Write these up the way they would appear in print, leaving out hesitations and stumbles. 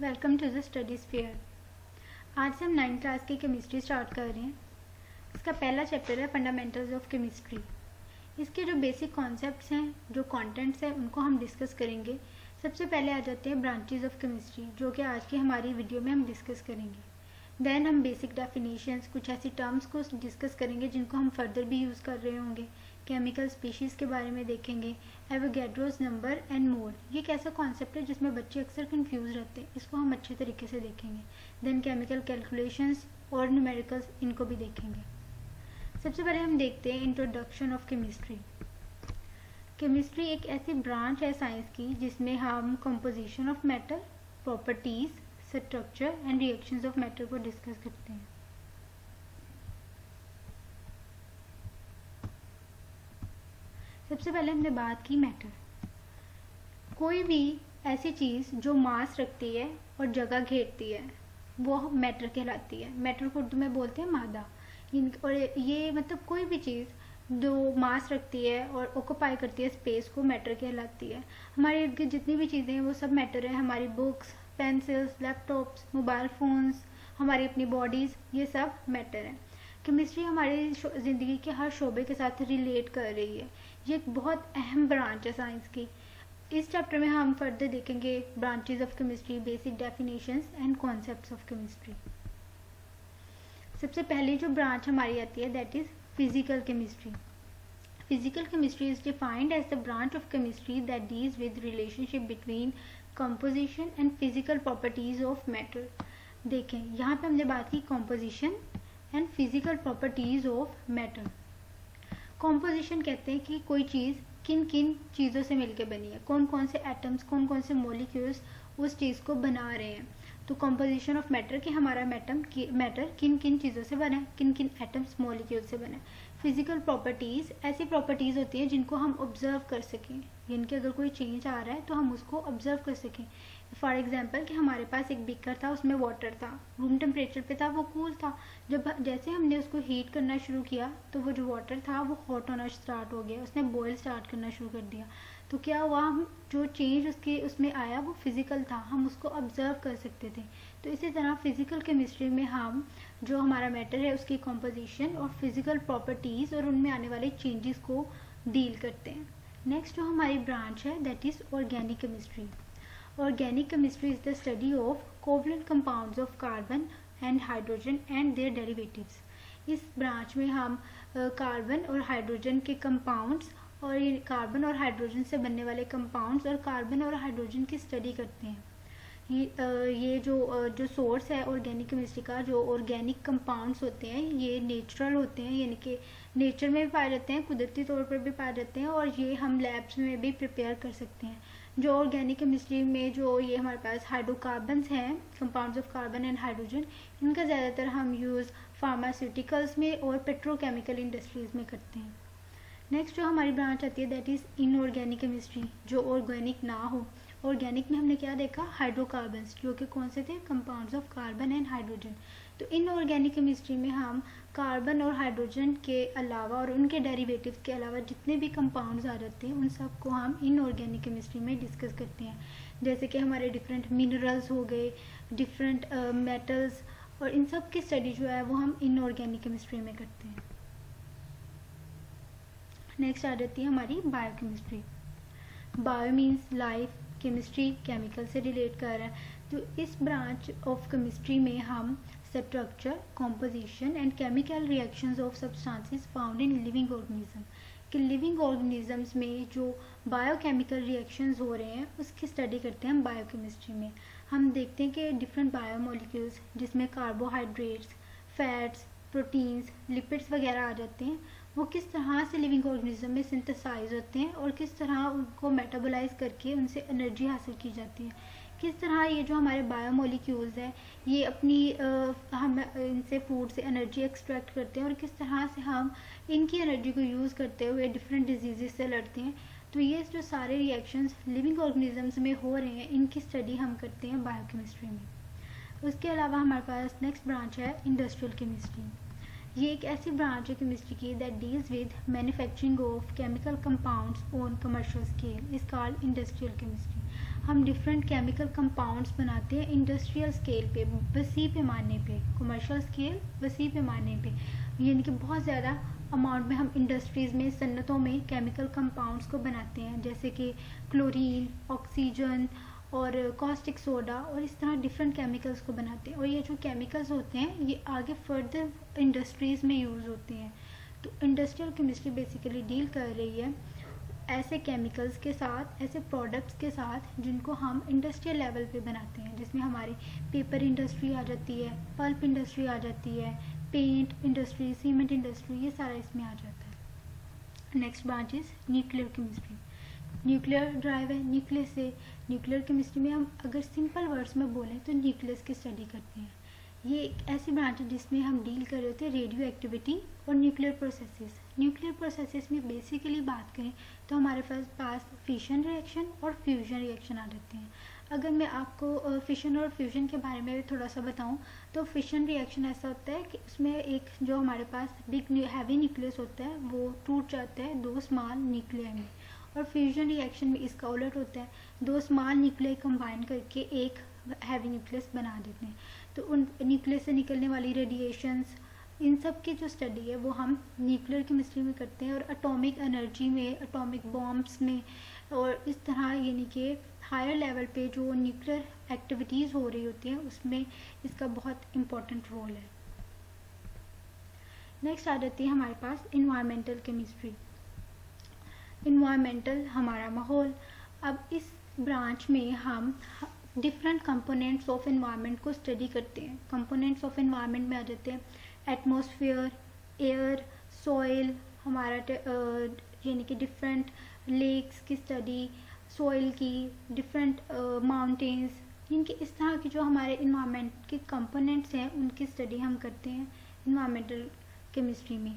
Welcome to the study sphere. आज से हम 9th क्लास की केमिस्ट्री स्टार्ट कर रहे हैं। इसका पहला चैप्टर है फंडामेंटल्स ऑफ केमिस्ट्री। इसके जो बेसिक कॉन्सेप्ट्स हैं, जो कंटेंट्स हैं, उनको हम डिस्कस करेंगे। सबसे पहले आ जाते हैं ब्रांचेस ऑफ केमिस्ट्री, जो कि आज की हमारी वीडियो में हम डिस्कस करेंगे। देन हम बेसिक डेफिनेशंस, कुछ ऐसी टर्म्स को डिस्कस करेंगे जिनको हम फर्दर भी यूज़ कर रहे होंगे। केमिकल स्पीशीज़ के बारे में देखेंगे, एवोगैड्रोस नंबर एंड मोल। ये एक ऐसा कॉन्सेप्ट है जिसमें बच्चे अक्सर कंफ्यूज रहते हैं, इसको हम अच्छे तरीके से देखेंगे। देन केमिकल कैलकुलेशंस और न्यूमेरिकल्स, इनको भी देखेंगे। सबसे पहले हम देखते हैं इंट्रोडक्शन ऑफ केमिस्ट्री। केमिस्ट्री एक ऐसी ब्रांच है साइंस की जिसमें हम composition of matter, properties, structure and reactions of matter को डिस्कस करते हैं। सबसे पहले हमने बात की मैटर। कोई भी ऐसी चीज़ जो मास रखती है और जगह घेरती है वो मैटर कहलाती है। मैटर को उर्दू में बोलते हैं मादा। और ये मतलब कोई भी चीज़ जो मास रखती है और ऑक्यूपाई करती है स्पेस को मैटर कहलाती है। हमारे इर्द गिर्द जितनी भी चीज़ें हैं वो सब मैटर है। हमारी books, pencils, laptops, mobile phones, हमारी अपनी बॉडीज़, ये सब मैटर है। केमिस्ट्री हमारी ज़िंदगी के हर शोबे के साथ रिलेट कर रही है। ये एक बहुत अहम ब्रांच है साइंस की। इस चैप्टर में हम फर्दर देखेंगे branches of chemistry, basic definitions and concepts of chemistry. सबसे पहले जो ब्रांच हमारी आती है that is physical chemistry. Physical chemistry is defined as the branch of chemistry that deals with relationship between composition and physical properties of matter. देखें, यहाँ पे हमने बात की composition and physical properties of matter. Composition कहते हैं कि कोई चीज़ किन किन चीज़ों से मिलकर बनी है, कौन कौन से एटम्स, कौन कौन से मॉलिक्यूल्स उस चीज़ को बना रहे हैं। तो कॉम्पोजिशन ऑफ मैटर कि हमारा मैटर किन किन चीज़ों से बना है, किन किन एटम्स, मॉलिक्यूल से बना है। फिजिकल प्रॉपर्टीज़ ऐसी प्रॉपर्टीज़ होती हैं जिनको हम ऑब्जर्व कर सकें, यानी कि अगर कोई चेंज आ रहा है तो हम उसको ऑब्जर्व कर सकें। फॉर एग्जाम्पल कि हमारे पास एक बीकर था, उसमें वाटर था, रूम टेम्परेचर पे था, वो कूल था। जैसे हमने उसको हीट करना शुरू किया तो वो जो वाटर था वो हॉट होना स्टार्ट हो गया, उसने बॉयल स्टार्ट करना शुरू कर दिया। तो क्या हुआ, हम जो चेंज उसमें आया वो फिजिकल था, हम उसको ऑब्जर्व कर सकते थे। तो इसी तरह फिजिकल केमिस्ट्री में हम जो हमारा मैटर है उसकी कॉम्पोजिशन और फिजिकल प्रॉपर्टीज़ और उनमें आने वाले चेंजेस को डील करते हैं। नेक्स्ट जो हमारी ब्रांच है that is organic chemistry. Organic chemistry is the study of covalent compounds of carbon and hydrogen and their derivatives. इस ब्रांच में हम कार्बन और हाइड्रोजन के कंपाउंड्स और ये कार्बन और हाइड्रोजन से बनने वाले कंपाउंड्स और कार्बन और हाइड्रोजन की स्टडी करते हैं। ये जो सोर्स है ऑर्गेनिक केमिस्ट्री का, जो ऑर्गेनिक कंपाउंड्स होते हैं ये नेचुरल होते हैं, यानी कि नेचर में भी पाए जाते हैं, कुदरती तौर पर भी पाए जाते हैं, और ये हम लैब्स में भी प्रिपेयर कर सकते हैं। जो ऑर्गेनिक केमिस्ट्री में जो ये हमारे पास हाइड्रोकार्बन्स हैं, compounds of carbon and hydrogen, इनका ज़्यादातर हम यूज़ फार्मास्यूटिकल्स में और पेट्रोकेमिकल इंडस्ट्रीज़ में करते हैं। नेक्स्ट जो हमारी ब्रांच आती है दैट इज़ इनऑर्गेनिक केमिस्ट्री, जो ऑर्गेनिक ना हो। ऑर्गेनिक में हमने क्या देखा, हाइड्रोकार्बन्स, जो कि कौन से थे, compounds of carbon and hydrogen. तो इनऑर्गेनिक केमिस्ट्री में हम कार्बन और हाइड्रोजन के अलावा और उनके डेरिवेटिव्स के अलावा जितने भी कंपाउंड्स आ जाते हैं उन सब को हम इनऑर्गेनिक केमिस्ट्री में डिस्कस करते हैं। जैसे कि हमारे डिफरेंट मिनरल्स हो गए, डिफरेंट मेटल्स, और इन सब की स्टडी जो है वो हम इनऑर्गेनिक केमिस्ट्री में करते हैं। नेक्स्ट आ जाती है हमारी biochemistry. Bio means life, chemistry chemical से रिलेट कर रहा है। तो इस ब्रांच ऑफ केमिस्ट्री में हम structure, composition and chemical reactions of substances found in living organism, कि लिविंग ऑर्गेनिजम्स में जो बायोकेमिकल रिएक्शंस हो रहे हैं उसकी स्टडी करते हैं हम बायोकेमिस्ट्री में। हम देखते हैं कि डिफरेंट बायोमोलिक्यूल्स जिसमें कार्बोहाइड्रेट्स, फैट्स, प्रोटीन्स, लिपिड्स वगैरह आ जाते हैं, वो किस तरह से लिविंग ऑर्गेनिज्म में सिंथेसाइज होते हैं और किस तरह उनको मेटाबोलाइज करके उनसे एनर्जी हासिल की जाती है। किस तरह ये जो हमारे बायोमोलिक्यूल्स हैं ये अपनी हम इनसे फूड से एनर्जी एक्सट्रैक्ट करते हैं और किस तरह से हम इनकी एनर्जी को यूज़ करते हुए डिफरेंट डिजीज़ से लड़ते हैं। तो ये जो सारे रिएक्शंस लिविंग ऑर्गेनिजम्स में हो रहे हैं इनकी स्टडी हम करते हैं बायोकेमिस्ट्री में। उसके अलावा हमारे पास नेक्स्ट ब्रांच है इंडस्ट्रियल केमिस्ट्री। ये एक ऐसी ब्रांच है केमिस्ट्री की that deals with manufacturing of chemical compounds on commercial scale, is called industrial chemistry. हम डिफरेंट केमिकल कंपाउंड्स बनाते हैं इंडस्ट्रियल स्केल पे, वसी पैमाने पे, कमर्शियल स्केल वसी पैमाने पे, यानी कि बहुत ज़्यादा अमाउंट में हम इंडस्ट्रीज़ में, सन्नतों में केमिकल कंपाउंड्स को बनाते हैं, जैसे कि क्लोरीन, ऑक्सीजन और कॉस्टिक सोडा, और इस तरह डिफरेंट केमिकल्स को बनाते हैं। और ये जो केमिकल्स होते हैं ये आगे फर्दर इंडस्ट्रीज़ में यूज़ होते हैं। तो इंडस्ट्रियल केमिस्ट्री बेसिकली डील कर रही है ऐसे केमिकल्स के साथ, ऐसे प्रोडक्ट्स के साथ जिनको हम इंडस्ट्रियल लेवल पे बनाते हैं, जिसमें हमारी पेपर इंडस्ट्री आ जाती है, पल्प इंडस्ट्री आ जाती है, पेंट इंडस्ट्री, सीमेंट इंडस्ट्री, ये सारा इसमें आ जाता है। Next branch is nuclear chemistry. Nuclear drive है न्यूक्लियस से। न्यूक्लियर केमिस्ट्री में हम अगर सिंपल वर्ड्स में बोलें तो न्यूक्लियस की स्टडी करते हैं। ये एक ऐसी ब्रांच है जिसमें हम डील कर रहे होते हैं रेडियो एक्टिविटी और न्यूक्लियर प्रोसेसेस। न्यूक्लियर प्रोसेसेस में बेसिकली बात करें तो हमारे पास फिशन रिएक्शन और फ्यूजन रिएक्शन आ जाते हैं। अगर मैं आपको फिशन और फ्यूजन के बारे में थोड़ा सा बताऊं तो फिशन रिएक्शन ऐसा होता है कि उसमें एक जो हमारे पास बिग हैवी न्यूक्लियस होता है वो टूट जाता है दो स्मॉल न्यूक्लियर में, और फ्यूजन रिएक्शन में इसका उलट होता है, दो स्मॉल न्यूक्लियर कंबाइन करके एक हैवी न्यूक्लियस बना देते हैं। तो उन न्यूक्लियस से निकलने वाली रेडिएशंस, इन सब की जो स्टडी है वो हम न्यूक्लियर केमिस्ट्री में करते हैं। और एटॉमिक एनर्जी में, एटॉमिक बॉम्ब्स में, और इस तरह यानी कि हायर लेवल पे जो न्यूक्लियर एक्टिविटीज़ हो रही होती हैं उसमें इसका बहुत इम्पोर्टेंट रोल है। नेक्स्ट आ जाती है हमारे पास इन्वायरमेंटल केमिस्ट्री। इन्वायरमेंटल हमारा माहौल। अब इस ब्रांच में हम डिफरेंट कंपोनेंट्स ऑफ इन्वायरमेंट को स्टडी करते हैं। कंपोनेंट्स ऑफ इन्वायरमेंट में आ जाते हैं एटमॉस्फेयर, एयर, सॉइल, हमारा यानी कि डिफरेंट लेक्स की स्टडी, सॉइल की, डिफरेंट माउंटेन्स, इनकी इस तरह की जो हमारे इन्वायरमेंट के कंपोनेंट्स हैं उनकी स्टडी हम करते हैं इन्वायरमेंटल केमिस्ट्री में।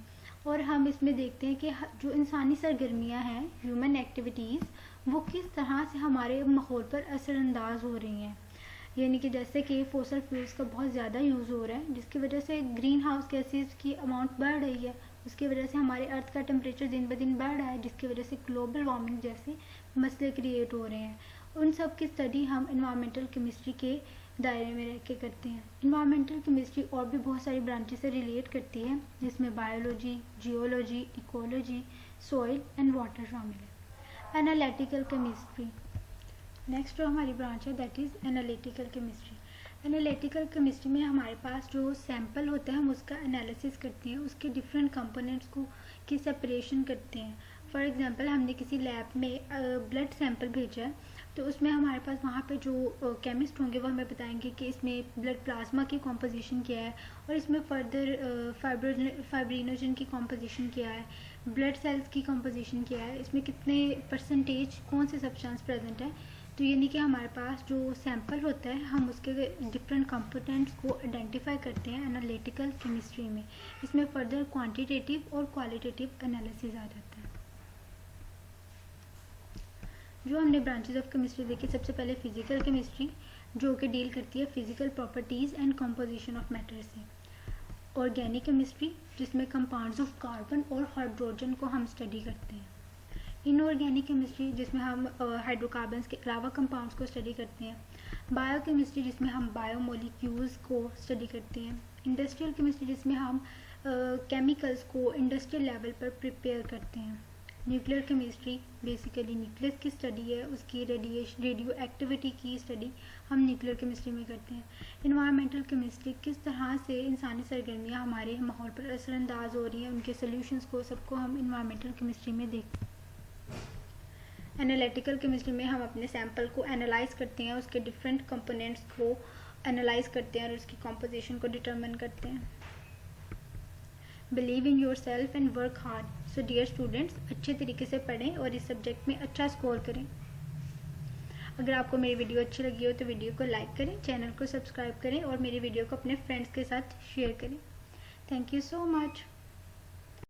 और हम इसमें देखते हैं कि जो इंसानी सरगर्मियाँ हैं, ह्यूमन एक्टिविटीज़, वो किस तरह से हमारे माहौल पर असरअंदाज हो रही हैं। यानी कि जैसे कि फॉसल फ्यूल्स का बहुत ज़्यादा यूज़ हो रहा है जिसकी वजह से ग्रीन हाउस गैसेज की अमाउंट बढ़ रही है, उसकी वजह से हमारे अर्थ का टेम्परेचर दिन ब दिन बढ़ रहा है, जिसकी वजह से ग्लोबल वार्मिंग जैसे मसले क्रिएट हो रहे हैं। उन सब की स्टडी हम इन्वायरमेंटल केमिस्ट्री के दायरे में रह के करते हैं। इन्वायरमेंटल केमिस्ट्री और भी बहुत सारी ब्रांचेस से रिलेट करती है जिसमें biology, geology, ecology, soil and water शामिल है। एनालिटिकल केमिस्ट्री नेक्स्ट जो हमारी ब्रांच है that is analytical chemistry. Analytical chemistry में हमारे पास जो सैंपल होता है हम उसका एनालिसिस करते हैं, उसके डिफरेंट कंपोनेंट्स को की सेपरेशन करते हैं। फॉर एग्जांपल हमने किसी लैब में ब्लड सैंपल भेजा है तो उसमें हमारे पास वहाँ पे जो केमिस्ट होंगे वो हमें बताएंगे कि इसमें ब्लड प्लाज्मा की कॉम्पोजिशन क्या है और इसमें फर्दर फाइब्रिनोजन की कॉम्पोजिशन क्या है, ब्लड सेल्स की कॉम्पोजिशन क्या है, इसमें कितने परसेंटेज कौन से सब्सटेंस प्रेजेंट है। तो यानी कि हमारे पास जो सैंपल होता है हम उसके डिफरेंट कंपोनेंट्स को आइडेंटिफाई करते हैं एनालिटिकल केमिस्ट्री में। इसमें फर्दर क्वांटिटेटिव और क्वालिटेटिव एनालिसिस आ जाता है। जो हमने ब्रांचेस ऑफ केमिस्ट्री देखी, सबसे पहले फिजिकल केमिस्ट्री जो कि डील करती है physical properties and composition of matter से। ऑर्गेनिक केमिस्ट्री जिसमें कंपाउंड्स ऑफ कार्बन और हाइड्रोजन को हम स्टडी करते हैं। इनऑर्गेनिक केमिस्ट्री जिसमें हम हाइड्रोकार्बन्स के अलावा कंपाउंड्स को स्टडी करते हैं। बायो केमिस्ट्री जिसमें हम बायोमोलिक्यूल्स को स्टडी करते हैं। इंडस्ट्रियल केमिस्ट्री जिसमें हम केमिकल्स को इंडस्ट्रियल लेवल पर प्रिपेयर करते हैं। न्यूक्लियर केमिस्ट्री बेसिकली न्यूक्लियस की स्टडी है, उसकी रेडियो एक्टिविटी की स्टडी हम न्यूक्लियर केमिस्ट्री में करते हैं। इन्वायरमेंटल केमिस्ट्री किस तरह से इंसानी सरगर्मियाँ हमारे माहौल पर असरअंदाज हो रही हैं, उनके सोल्यूशंस को सबको हम इन्वायरमेंटल केमिस्ट्री में देखते हैं। एनालिटिकल केमिस्ट्री में हम अपने सैंपल को एनालाइज करते हैं, उसके डिफरेंट कंपोनेंट्स को एनालाइज करते हैं और उसकी कॉम्पोजिशन को डिटरमिन करते हैं। Believe in yourself and work hard. So dear students, अच्छे तरीके से पढ़ें और इस सब्जेक्ट में अच्छा स्कोर करें। अगर आपको मेरी वीडियो अच्छी लगी हो तो वीडियो को लाइक करें, चैनल को सब्सक्राइब करें और मेरी वीडियो को अपने फ्रेंड्स के साथ शेयर करें। Thank you so much.